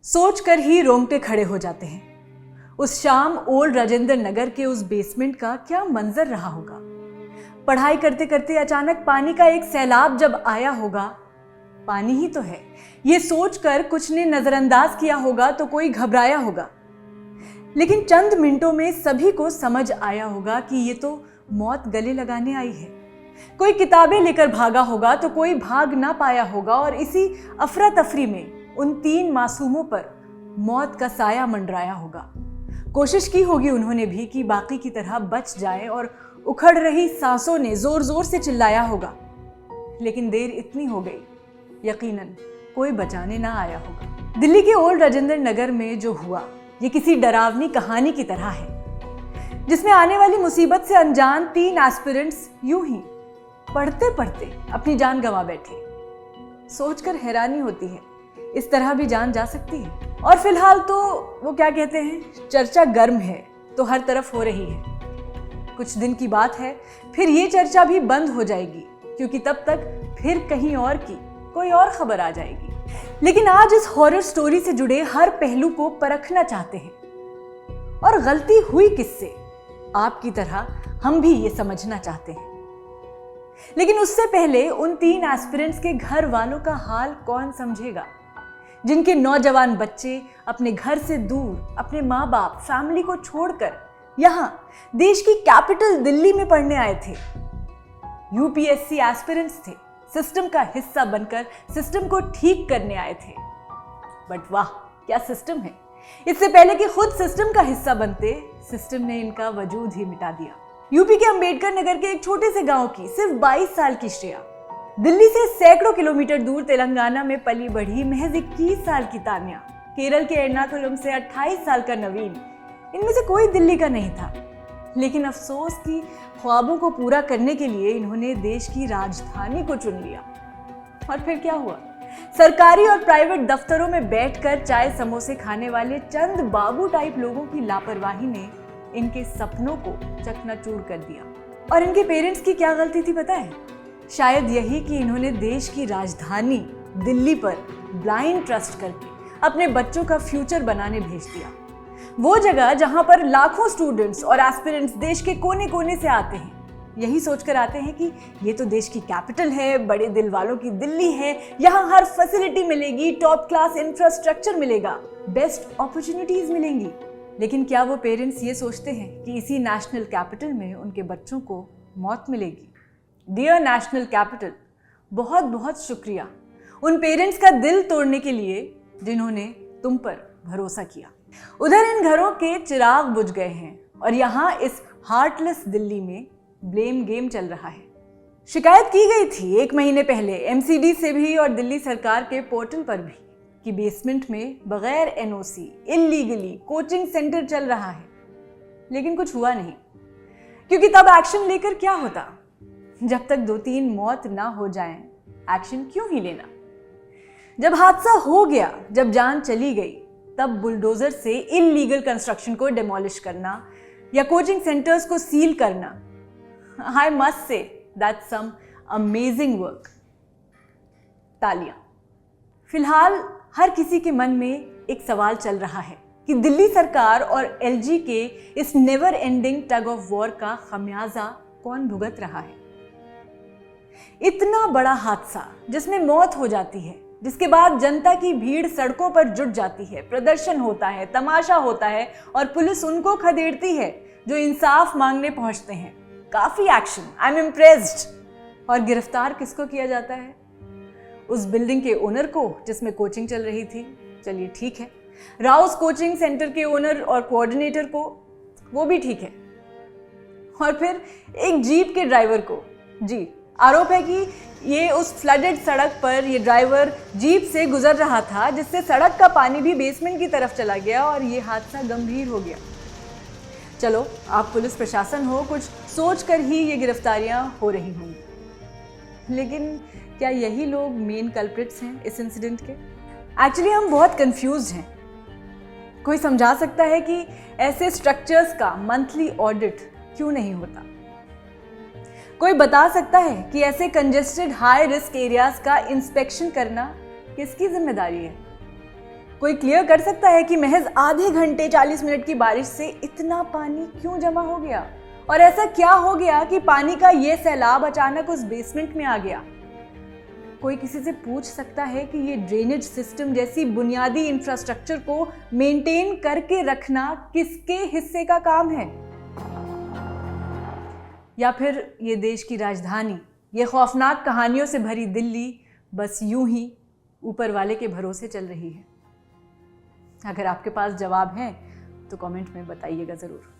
सोच कर ही रोंगटे खड़े हो जाते हैं। उस शाम ओल्ड राजेंद्र नगर के उस बेसमेंट का क्या मंजर रहा होगा। पढ़ाई करते करते अचानक पानी का एक सैलाब जब आया होगा। पानी ही तो है, ये सोचकर कुछ ने नजरअंदाज किया होगा तो कोई घबराया होगा, लेकिन चंद मिनटों में सभी को समझ आया होगा कि ये तो मौत गले लगाने आई है। कोई किताबें लेकर भागा होगा तो कोई भाग ना पाया होगा, और इसी अफरा तफरी में उन 3 मासूमों पर मौत का साया मंडराया होगा। कोशिश की होगी उन्होंने भी कि बाकी की तरह बच जाए, और उखड़ रही सांसों ने जोर जोर से चिल्लाया होगा, लेकिन देर इतनी हो गई, यकीनन कोई बचाने ना आया होगा। दिल्ली के ओल्ड राजेंद्र नगर में जो हुआ ये किसी डरावनी कहानी की तरह है, जिसमें आने वाली मुसीबत से अनजान 3 एस्पिरेंट्स यूं ही पढ़ते पढ़ते अपनी जान गंवा बैठे। सोचकर हैरानी होती है, इस तरह भी जान जा सकती है। और फिलहाल तो वो क्या कहते हैं, चर्चा गर्म है तो हर तरफ हो रही है। कुछ दिन की बात है, फिर ये चर्चा भी बंद हो जाएगी, क्योंकि तब तक फिर कहीं और की कोई और खबर आ जाएगी। लेकिन आज इस हॉरर स्टोरी से जुड़े हर पहलू को परखना चाहते हैं, और गलती हुई किससे, आपकी तरह हम भी ये समझना चाहते हैं। लेकिन उससे पहले उन 3 एस्पिरेंट्स के घर वालों का हाल कौन समझेगा, जिनके नौजवान बच्चे अपने घर से दूर अपने माँ बाप, फैमिली को छोड़कर यहाँ देश की कैपिटल दिल्ली में पढ़ने आए थे। यूपीएससी एस्पिरेंट्स थे, सिस्टम का हिस्सा बनकर सिस्टम को ठीक करने आए थे। बट वाह, क्या सिस्टम है। इससे पहले कि खुद सिस्टम का हिस्सा बनते, सिस्टम ने इनका वजूद ही मिटा दिया। यूपी के अंबेडकर नगर के एक छोटे से गांव की सिर्फ 22 साल की श्रेया, दिल्ली से सैकड़ों किलोमीटर दूर तेलंगाना में पली बढ़ी महज 21 साल की तान्या, केरल के एर्नाकुलम से 28 साल का नवीन, इनमें से कोई दिल्ली का नहीं था। लेकिन अफसोस कि ख्वाबों को पूरा करने के लिए इन्होंने देश की राजधानी को चुन लिया। और फिर क्या हुआ, सरकारी और प्राइवेट दफ्तरों में बैठकर चाय समोसे खाने वाले चंद बाबू टाइप लोगों की लापरवाही ने इनके सपनों को चकनाचूर कर दिया। और इनके पेरेंट्स की क्या गलती थी पता है? शायद यही कि इन्होंने देश की राजधानी दिल्ली पर ब्लाइंड ट्रस्ट करके अपने बच्चों का फ्यूचर बनाने भेज दिया। वो जगह जहां पर लाखों स्टूडेंट्स और एस्पिरेंट्स देश के कोने कोने से आते हैं, यही सोचकर आते हैं कि ये तो देश की कैपिटल है, बड़े दिल वालों की दिल्ली है, यहाँ हर फैसिलिटी मिलेगी, टॉप क्लास इंफ्रास्ट्रक्चर मिलेगा, बेस्ट अपॉर्चुनिटीज मिलेंगी। लेकिन क्या वो पेरेंट्स ये सोचते हैं कि इसी नेशनल कैपिटल में उनके बच्चों को मौत मिलेगी? डियर नेशनल कैपिटल, बहुत बहुत शुक्रिया उन पेरेंट्स का दिल तोड़ने के लिए जिन्होंने तुम पर भरोसा किया। उधर इन घरों के चिराग बुझ गए हैं, और यहाँ इस हार्टलेस दिल्ली में ब्लेम गेम चल रहा है। शिकायत की गई थी 1 महीने पहले एमसीडी से भी और दिल्ली सरकार के पोर्टल पर भी कि बेसमेंट में बगैर एनओसी इल्लीगली कोचिंग सेंटर चल रहा है। लेकिन कुछ हुआ नहीं, क्योंकि तब एक्शन लेकर क्या होता। जब तक 2-3 मौत ना हो जाएं, एक्शन क्यों ही लेना। जब हादसा हो गया, जब जान चली गई, तब बुलडोजर से इल्लीगल कंस्ट्रक्शन को डिमोलिश करना या कोचिंग सेंटर्स को सील करना, I must say that's some amazing work. तालियां। फिलहाल हर किसी के मन में एक सवाल चल रहा है कि दिल्ली सरकार और एलजी के इस never ending tug of war का खमियाजा कौन भुगत रहा है। इतना बड़ा हादसा जिसमें मौत हो जाती है, जिसके बाद जनता की भीड़ सड़कों पर जुट जाती है, प्रदर्शन होता है, तमाशा होता है, और पुलिस उनको खदेड़ती है जो इंसाफ मांगने पहुंचते हैं। काफी एक्शन, आई एम इम्प्रेस्ड। और गिरफ्तार किसको किया जाता है? उस बिल्डिंग के ओनर को जिसमें कोचिंग चल रही थी, चलिए ठीक है। राउस कोचिंग सेंटर के ओनर और कोऑर्डिनेटर को, वो भी ठीक है। और फिर एक जीप के ड्राइवर को, जी आरोप है कि ये उस फ्लडेड सड़क पर ये ड्राइवर जीप से गुजर रहा था, जिससे सड़क का पानी भी बेसमेंट की तरफ चला गया और ये हादसा गंभीर हो गया। चलो, आप पुलिस प्रशासन हो, कुछ सोच कर ही ये गिरफ्तारियां हो रही होंगी। लेकिन क्या यही लोग मेन कल्प्रिट्स हैं इस इंसिडेंट के? एक्चुअली हम बहुत कंफ्यूज्ड हैं। कोई समझा सकता है कि ऐसे स्ट्रक्चर्स का मंथली ऑडिट क्यों नहीं होता? कोई बता सकता है कि ऐसे कंजेस्टेड हाई रिस्क एरियाज का इंस्पेक्शन करना किसकी जिम्मेदारी है? कोई क्लियर कर सकता है कि महज आधे घंटे 40 मिनट की बारिश से इतना पानी क्यों जमा हो गया? और ऐसा क्या हो गया कि पानी का ये सैलाब अचानक उस बेसमेंट में आ गया? कोई किसी से पूछ सकता है कि ये ड्रेनेज सिस्टम जैसी बुनियादी इंफ्रास्ट्रक्चर को मेंटेन करके रखना किसके हिस्से का काम है? या फिर ये देश की राजधानी, ये खौफनाक कहानियों से भरी दिल्ली बस यूं ही ऊपर वाले के भरोसे चल रही है? अगर आपके पास जवाब है तो कमेंट में बताइएगा ज़रूर।